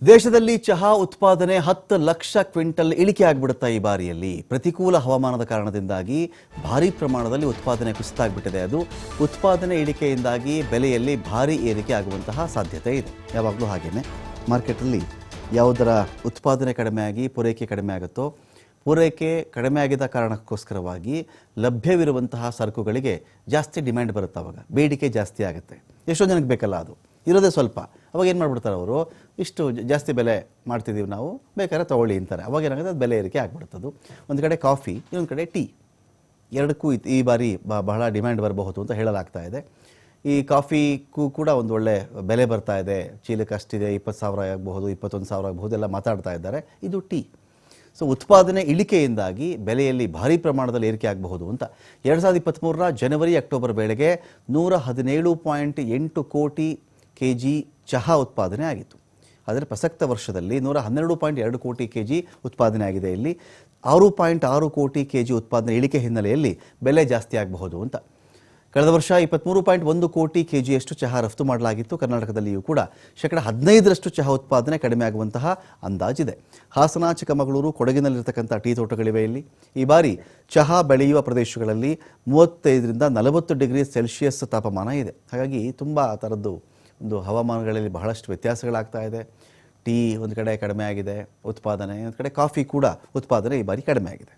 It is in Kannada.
ದೇಶದಲ್ಲಿ ಚಹಾ ಉತ್ಪಾದನೆ 10 ಲಕ್ಷ ಕ್ವಿಂಟಲ್ ಇಳಿಕೆ ಆಗಿಬಿಡುತ್ತಾ ಈ ಬಾರಿಯಲ್ಲಿ. ಪ್ರತಿಕೂಲ ಹವಾಮಾನದ ಕಾರಣದಿಂದಾಗಿ ಭಾರಿ ಪ್ರಮಾಣದಲ್ಲಿ ಉತ್ಪಾದನೆ ಕುಸಿತಾಗ್ಬಿಟ್ಟಿದೆ. ಅದು ಉತ್ಪಾದನೆ ಇಳಿಕೆಯಿಂದಾಗಿ ಬೆಲೆಯಲ್ಲಿ ಭಾರಿ ಏರಿಕೆ ಆಗುವಂತಹ ಸಾಧ್ಯತೆ ಇದೆ. ಯಾವಾಗಲೂ ಹಾಗೇನೆ ಮಾರ್ಕೆಟಲ್ಲಿ ಯಾವುದರ ಉತ್ಪಾದನೆ ಕಡಿಮೆ ಆಗಿ ಪೂರೈಕೆ ಕಡಿಮೆ ಆಗುತ್ತೋ, ಪೂರೈಕೆ ಕಡಿಮೆ ಆಗಿದ್ದ ಕಾರಣಕ್ಕೋಸ್ಕರವಾಗಿ ಲಭ್ಯವಿರುವಂತಹ ಸರಕುಗಳಿಗೆ ಜಾಸ್ತಿ ಡಿಮ್ಯಾಂಡ್ ಬರುತ್ತೆ. ಆವಾಗ ಬೇಡಿಕೆ ಜಾಸ್ತಿ ಆಗುತ್ತೆ. ಎಷ್ಟೋ ಜನಕ್ಕೆ ಬೇಕಲ್ಲ, ಅದು ಇರೋದೇ ಸ್ವಲ್ಪ. ಅವಾಗ ಏನು ಮಾಡಿಬಿಡ್ತಾರೆ ಅವರು, ಇಷ್ಟು ಜಾಸ್ತಿ ಬೆಲೆ ಮಾಡ್ತಿದ್ದೀವಿ ನಾವು, ಬೇಕಾದ್ರೆ ತೊಗೊಳ್ಳಿ ಅಂತಾರೆ. ಅವಾಗ ಏನಾಗುತ್ತೆ, ಅದು ಬೆಲೆ ಏರಿಕೆ ಆಗ್ಬಿಡ್ತದ್ದು. ಒಂದು ಕಡೆ ಕಾಫಿ, ಇನ್ನೊಂದು ಕಡೆ ಟೀ, ಎರಡಕ್ಕೂ ಈ ಬಾರಿ ಬಹಳ ಡಿಮ್ಯಾಂಡ್ ಬರಬಹುದು ಅಂತ ಹೇಳಲಾಗ್ತಾ ಇದೆ. ಈ ಕಾಫಿಗೂ ಕೂಡ ಒಂದು ಒಳ್ಳೆ ಬೆಲೆ ಬರ್ತಾ ಇದೆ. ಚೀಲಕ್ಕೆ ಅಷ್ಟಿದೆ, 20,000 ಆಗಬಹುದು, 21,000 ಆಗಬಹುದು ಎಲ್ಲ ಮಾತಾಡ್ತಾ ಇದ್ದಾರೆ. ಇದು ಟೀ. ಸೊ ಉತ್ಪಾದನೆ ಇಳಿಕೆಯಿಂದಾಗಿ ಬೆಲೆಯಲ್ಲಿ ಭಾರಿ ಪ್ರಮಾಣದಲ್ಲಿ ಏರಿಕೆ ಆಗಬಹುದು ಅಂತ 2023ರ ಜನವರಿ ಅಕ್ಟೋಬರ್ ವೇಳೆಗೆ 117.8 ಕೋಟಿ ಕೆಜಿ ಚಹಾ ಉತ್ಪಾದನೆ ಆಗಿತ್ತು. ಆದರೆ ಪ್ರಸಕ್ತ ವರ್ಷದಲ್ಲಿ 112.2 ಕೋಟಿ ಕೆಜಿ ಉತ್ಪಾದನೆ ಆಗಿದೆ. ಇಲ್ಲಿ 6.6 ಕೋಟಿ ಕೆಜಿ ಉತ್ಪಾದನೆ ಇಳಿಕೆ ಹಿನ್ನೆಲೆಯಲ್ಲಿ ಬೆಲೆ ಜಾಸ್ತಿ ಆಗಬಹುದು ಅಂತ. ಕಳೆದ ವರ್ಷ 23.1 ಕೋಟಿ ಕೆಜಿಯಷ್ಟು ಚಹಾ ರಫ್ತು ಮಾಡಲಾಗಿತ್ತು. ಕರ್ನಾಟಕದಲ್ಲಿಯೂ ಕೂಡ 15% ಚಹಾ ಉತ್ಪಾದನೆ ಕಡಿಮೆ ಆಗುವಂತಹ ಅಂದಾಜಿದೆ. ಹಾಸನ, ಚಿಕ್ಕಮಗಳೂರು, ಕೊಡಗಿನಲ್ಲಿರ್ತಕ್ಕಂಥ ಟೀ ತೋಟಗಳಿವೆ. ಇಲ್ಲಿ ಈ ಬಾರಿ ಚಹಾ ಬೆಳೆಯುವ ಪ್ರದೇಶಗಳಲ್ಲಿ 35ರಿಂದ 40 ಡಿಗ್ರಿ ಸೆಲ್ಸಿಯಸ್ ತಾಪಮಾನ ಇದೆ. ಹಾಗಾಗಿ ತುಂಬ ಥರದ್ದು ಒಂದು ಹವಾಮಾನಗಳಲ್ಲಿ ಬಹಳಷ್ಟು ವ್ಯತ್ಯಾಸಗಳಾಗ್ತಾ ಇದೆ. ಟೀ ಒಂದು ಕಡೆ ಕಡಿಮೆ ಆಗಿದೆ ಉತ್ಪಾದನೆ, ಒಂದು ಕಡೆ ಕಾಫಿ ಕೂಡ ಉತ್ಪಾದನೆ ಈ ಬಾರಿ ಕಡಿಮೆ ಆಗಿದೆ.